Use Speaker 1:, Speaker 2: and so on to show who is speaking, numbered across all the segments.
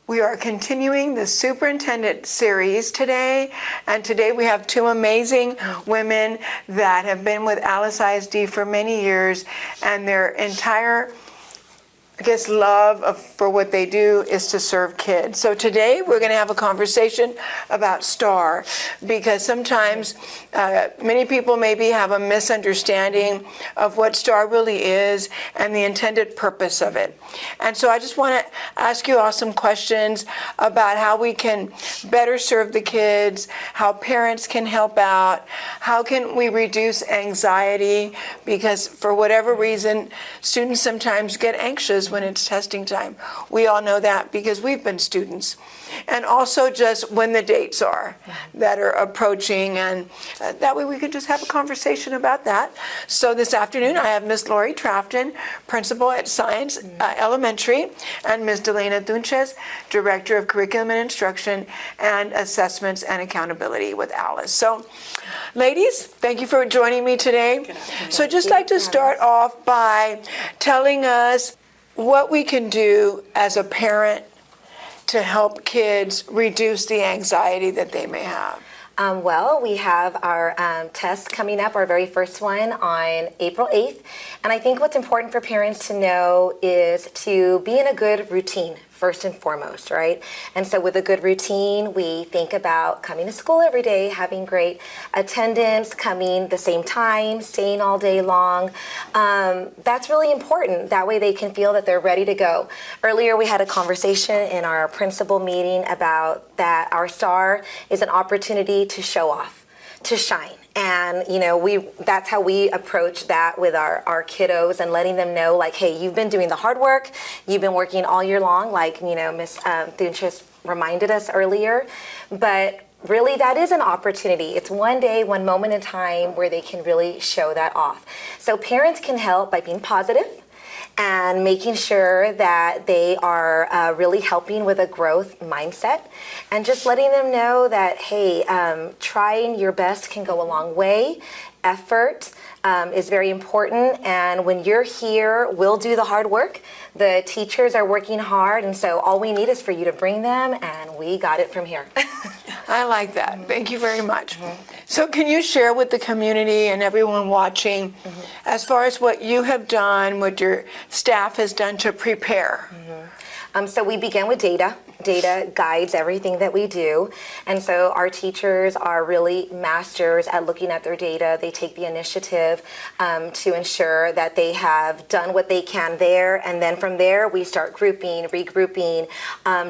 Speaker 1: We are continuing the Superintendent Series today, and today we have two amazing women that have been with Alice ISD for many years, and their entire love for what they do is to serve kids. So today we're going to have a conversation about STAAR, because sometimes many people maybe have a misunderstanding of what STAAR really is and the intended purpose of it. And so I just want to ask you all some questions about how we can better serve the kids, how parents can help out, how can we reduce anxiety, because for whatever reason, students sometimes get anxious when it's testing time. We all know that because we've been students. And also just when the dates are that are approaching, and that way we can just have a conversation about that. So this afternoon I have Miss Lori Trafton, principal at Saenz Elementary, and Ms. Dalayna Tunchez, Director of Curriculum and Instruction and Assessments and Accountability with Alice. So ladies, thank you for joining me today. So I'd just like to start off by telling us what we can do as a parent to help kids reduce the anxiety that they may have.
Speaker 2: Well, we have our test coming up, our very first one on April 8th. And I think what's important for parents to know is to be in a good routine, first and foremost, right? And so with a good routine, we think about coming to school every day, having great attendance, coming the same time, staying all day long. That's really important. That way they can feel that they're ready to go. Earlier, we had a conversation in our principal meeting about that our STAAR is an opportunity to show off, to shine. And, you know, that's how we approach that with our kiddos, and letting them know, like, hey, you've been doing the hard work. You've been working all year long, like, you know, Ms. Tunchez reminded us earlier. But really, that is an opportunity. It's one day, one moment in time where they can really show that off. So parents can help by being positive and making sure that they are really helping with a growth mindset, and just letting them know that, hey, trying your best can go a long way. Effort is very important, and when you're here, we'll do the hard work. The teachers are working hard, and so all we need is for you to bring them, and we got it from here.
Speaker 1: I like that. Thank you very much. So can you share with the community and everyone watching as far as what you have done, what your staff has done to prepare? So we begin with data. Data guides everything that we do. And so our teachers are really masters at looking at their data. They take the initiative to ensure that they have done what they can there. And then from there, we start grouping, regrouping,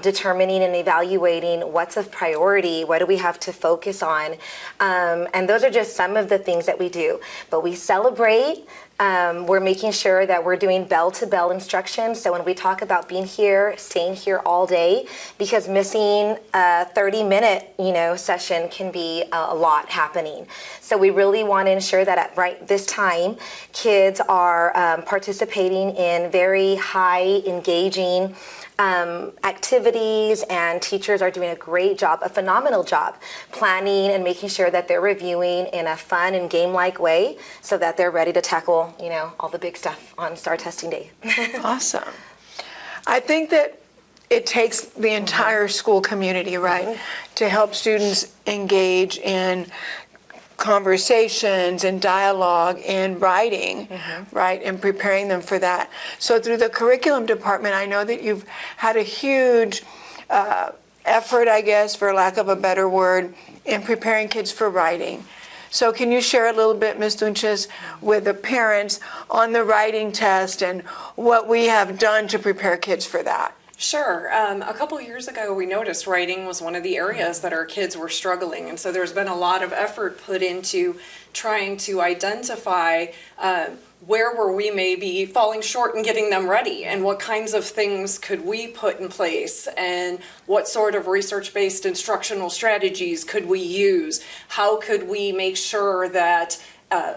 Speaker 1: determining and evaluating what's of priority, what do we have to focus on. And those are just some of the things that we do. But we celebrate. We're making sure that we're doing bell-to-bell instruction. So when we talk about being here, staying here all day, because missing a 30-minute, session can be a lot happening. So we really want to ensure that at right this time, kids are participating in very high, engaging activities, and teachers are doing a great job, a phenomenal job, planning and making sure that they're reviewing in a fun and game-like way so that they're ready to tackle, all the big stuff on STAAR testing day. Awesome. I think that it takes the entire school community, right, to help students engage in conversations and dialogue and writing, right, and preparing them for that. So through the curriculum department, I know that you've had a huge effort, I guess, for lack of a better word, in preparing kids for writing. So can you share a little bit, Ms. Tunchez, with the parents on the writing test and what we have done to prepare kids for that?
Speaker 3: Sure. A couple years ago, we noticed writing was one of the areas that our kids were struggling. And so there's been a lot of effort put into trying to identify where were we maybe falling short in getting them ready, and what kinds of things could we put in place, and what sort of research-based instructional strategies could we use? How could we make sure that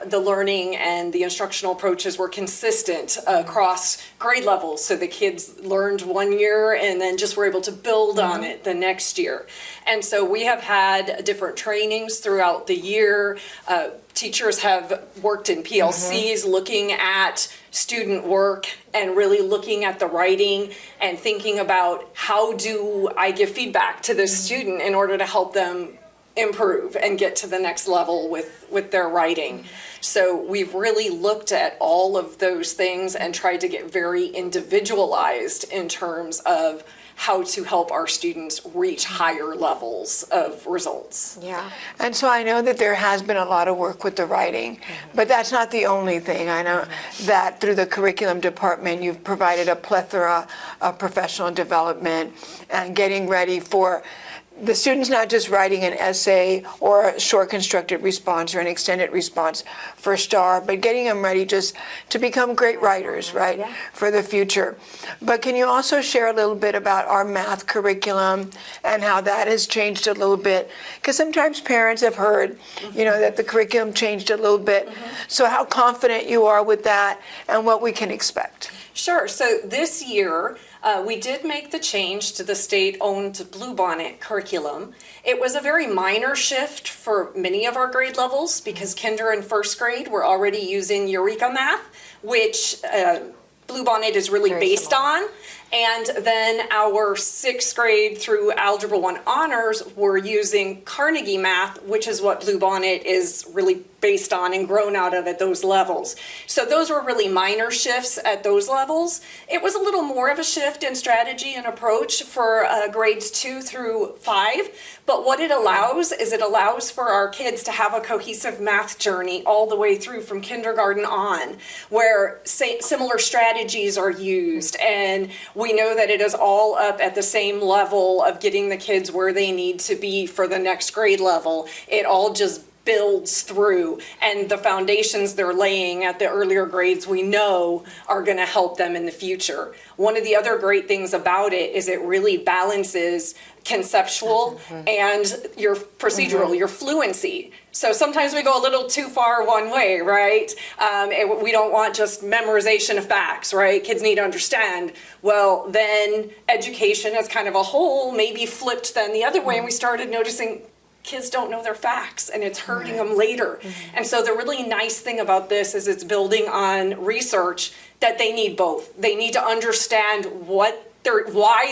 Speaker 3: the learning and the instructional approaches were consistent across grade levels. So the kids learned one year and then just were able to build on it the next year. And so we have had different trainings throughout the year. Teachers have worked in PLCs looking at student work and really looking at the writing and thinking about how do I give feedback to this student in order to help them improve and get to the next level with their writing. So we've really looked at all of those things and tried to get very individualized in terms of how to help our students reach higher levels of results.
Speaker 2: Yeah.
Speaker 1: And so I know that there has been a lot of work with the writing, but that's not the only thing. I know that through the curriculum department, you've provided a plethora of professional development and getting ready for the students not just writing an essay or a short constructed response or an extended response for STAAR, but getting them ready just to become great writers, right, for the future. But can you also share a little bit about our math curriculum and how that has changed a little bit? Because sometimes parents have heard, that the curriculum changed a little bit. So how confident you are with that and what we can expect?
Speaker 3: Sure. So this year, we did make the change to the state-owned Bluebonnet curriculum. It was a very minor shift for many of our grade levels because kinder and first grade were already using Eureka Math, which Bluebonnet is really
Speaker 2: Very
Speaker 3: based
Speaker 2: similar.
Speaker 3: on. And then our sixth grade through Algebra 1 Honors were using Carnegie Math, which is what Bluebonnet is really based on and grown out of at those levels. So those were really minor shifts at those levels. It was a little more of a shift in strategy and approach for grades 2 through 5. But what it allows is it allows for our kids to have a cohesive math journey all the way through from kindergarten on, where similar strategies are used. And we know that it is all up at the same level of getting the kids where they need to be for the next grade level. It all just builds through, and the foundations they're laying at the earlier grades we know are going to help them in the future. One of the other great things about it is it really balances conceptual and your procedural, your fluency. So sometimes we go a little too far one way, right? We don't want just memorization of facts, right? Kids need to understand. Well, then education as kind of a whole maybe flipped then the other way, and we started noticing kids don't know their facts and it's hurting them later. And so the really nice thing about this is it's building on research that they need both. They need to understand why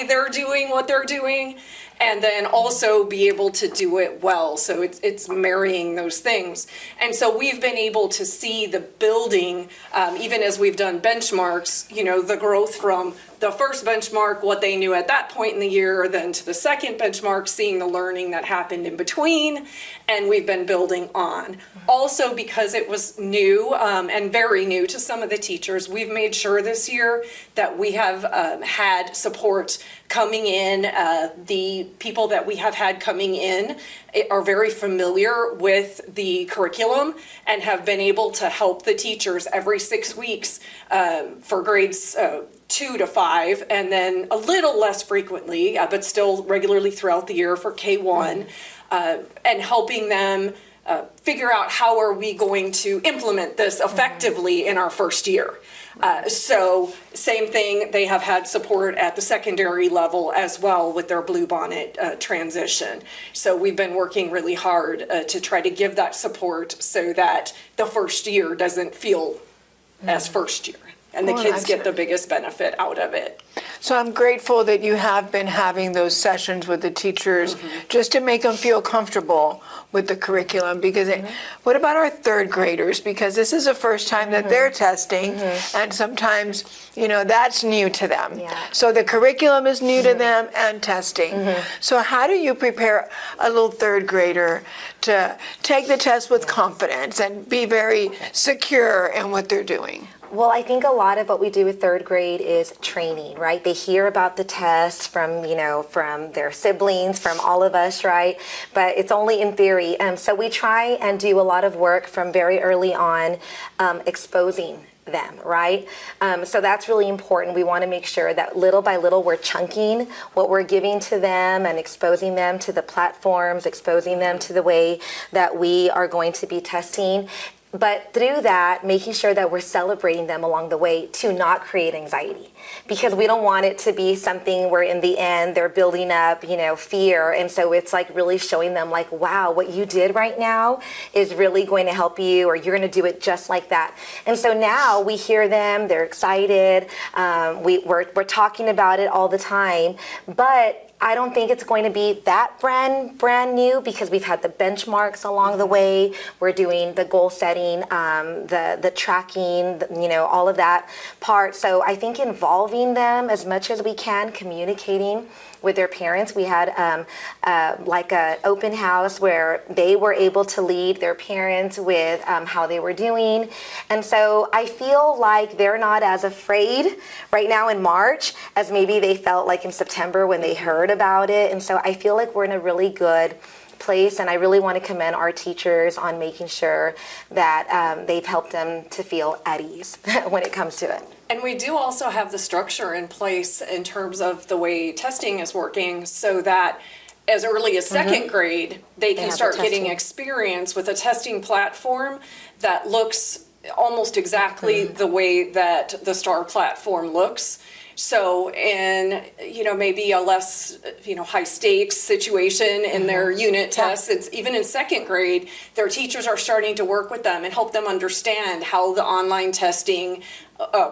Speaker 3: they're doing what they're doing, and then also be able to do it well. So it's marrying those things. And so we've been able to see the building, even as we've done benchmarks, the growth from the first benchmark, what they knew at that point in the year, then to the second benchmark, seeing the learning that happened in between, and we've been building on. Also, because it was new and very new to some of the teachers, we've made sure this year that we have had support coming in. The people that we have had coming in are very familiar with the curriculum and have been able to help the teachers every 6 weeks for grades 2 to 5, and then a little less frequently, but still regularly throughout the year for K1, and helping them figure out how are we going to implement this effectively in our first year. So same thing, they have had support at the secondary level as well with their Bluebonnet transition. So we've been working really hard to try to give that support so that the first year doesn't feel as first year. And the kids get the biggest benefit out of it.
Speaker 1: So I'm grateful that you have been having those sessions with the teachers just to make them feel comfortable with the curriculum. Because what about our third graders? Because this is the first time that they're testing, and sometimes, that's new to them.
Speaker 2: Yeah.
Speaker 1: So the curriculum is new to them and testing. So how do you prepare a little third grader to take the test with confidence and be very secure in what they're doing?
Speaker 2: Well, I think a lot of what we do with third grade is training, right? They hear about the test from, from their siblings, from all of us, right? But it's only in theory. So we try and do a lot of work from very early on, exposing them, right? So that's really important. We want to make sure that little by little we're chunking what we're giving to them and exposing them to the platforms, exposing them to the way that we are going to be testing. But through that, making sure that we're celebrating them along the way to not create anxiety, because we don't want it to be something where in the end they're building up, fear. And so it's like really showing them like, wow, what you did right now is really going to help you, or you're going to do it just like that. And so now we hear them, they're excited. We're talking about it all the time, but I don't think it's going to be that brand new, because we've had the benchmarks along the way. We're doing the goal setting, the tracking, all of that part. So I think involving them as much as we can, communicating with their parents. We had like an open house where they were able to lead their parents with how they were doing. And so I feel like they're not as afraid right now in March as maybe they felt like in September when they heard about it. And so I feel like we're in a really good place, and I really want to commend our teachers on making sure that they've helped them to feel at ease when it comes to it.
Speaker 3: And we do also have the structure in place in terms of the way testing is working, so that as early as second grade, they can
Speaker 2: have
Speaker 3: start
Speaker 2: the
Speaker 3: getting
Speaker 2: testing.
Speaker 3: experience with a testing platform that looks almost exactly the way that the STAAR platform looks. So in, maybe a less, high stakes situation in their unit tests, it's even in second grade, their teachers are starting to work with them and help them understand how the online testing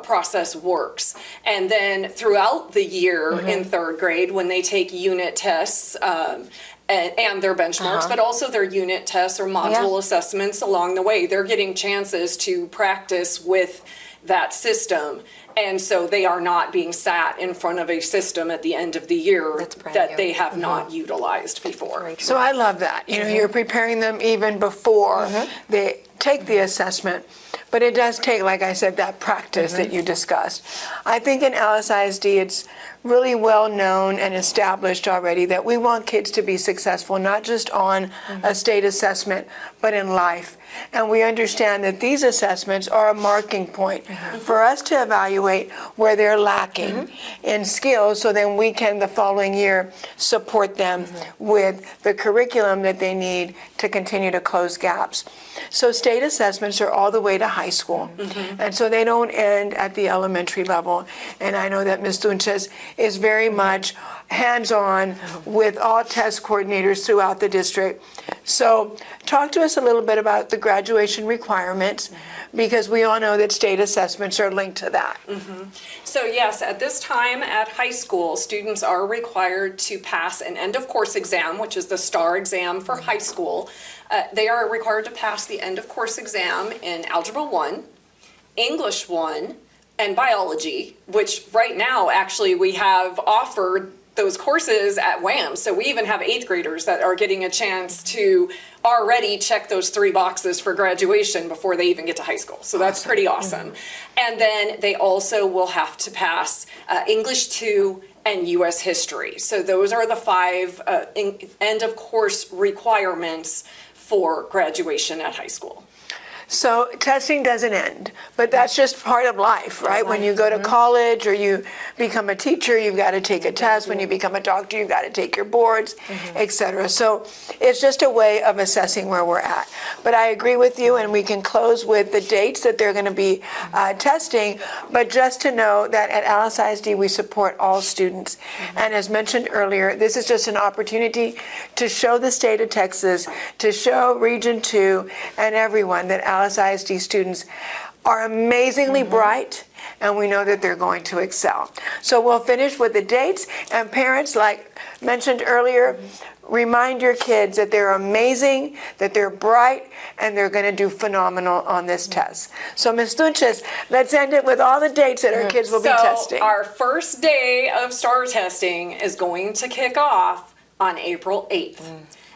Speaker 3: process works. And then throughout the year in third grade, when they take unit tests, and their benchmarks, but also their unit tests or module assessments along the way, they're getting chances to practice with that system. And so they are not being sat in front of a system at the end of the year that they have not utilized before.
Speaker 1: So I love that. You're preparing them even before they take the assessment. But it does take, like I said, that practice that you discussed. I think in ISD it's really well known and established already that we want kids to be successful, not just on a state assessment, but in life. And we understand that these assessments are a marking point for us to evaluate where they're lacking in skills, so then we can the following year support them with the curriculum that they need to continue to close gaps. So state assessments are all the way to high school. And so they don't end at the elementary level. And I know that Ms. Tunchez is very much hands-on with all test coordinators throughout the district. So talk to us a little bit about the graduation requirements, because we all know that state assessments are linked to that.
Speaker 3: So yes, at this time at high school, students are required to pass an end of course exam, which is the STAAR exam for high school. They are required to pass the end of course exam in Algebra 1, English 1, and Biology, which right now actually we have offered those courses at WHAM. So we even have 8th graders that are getting a chance to already check those 3 boxes for graduation before they even get to high school. So that's pretty awesome. And then they also will have to pass English 2 and U.S. history. So those are the 5 end of course requirements for graduation at high school.
Speaker 1: So testing doesn't end, but that's just part of life, right? When you go to college or you become a teacher, you've got to take a test. When you become a doctor, you've got to take your boards, etc. So it's just a way of assessing where we're at. But I agree with you, and we can close with the dates that they're going to be testing. But just to know that at ISD we support all students. And as mentioned earlier, this is just an opportunity to show the state of Texas, to show Region 2 and everyone that ISD students are amazingly bright, and we know that they're going to excel. So we'll finish with the dates, and parents, like mentioned earlier, remind your kids that they're amazing, that they're bright, and they're going to do phenomenal on this test. So Ms. Tunchez, let's end it with all the dates that our kids will be testing.
Speaker 3: So our first day of STAAR testing is going to kick off on April 8th.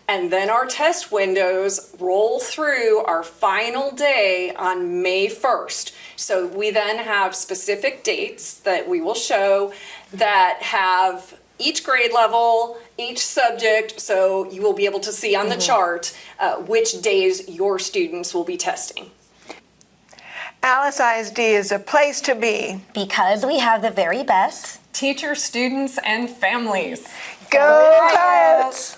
Speaker 3: And then our test windows roll through our final day on May 1st. So we then have specific dates that we will show that have each grade level, each subject, so you will be able to see on the chart which days your students will be testing.
Speaker 1: ISD is a place to be.
Speaker 2: Because we have the very best
Speaker 3: Teachers, students, and families.
Speaker 1: Go Coyotes!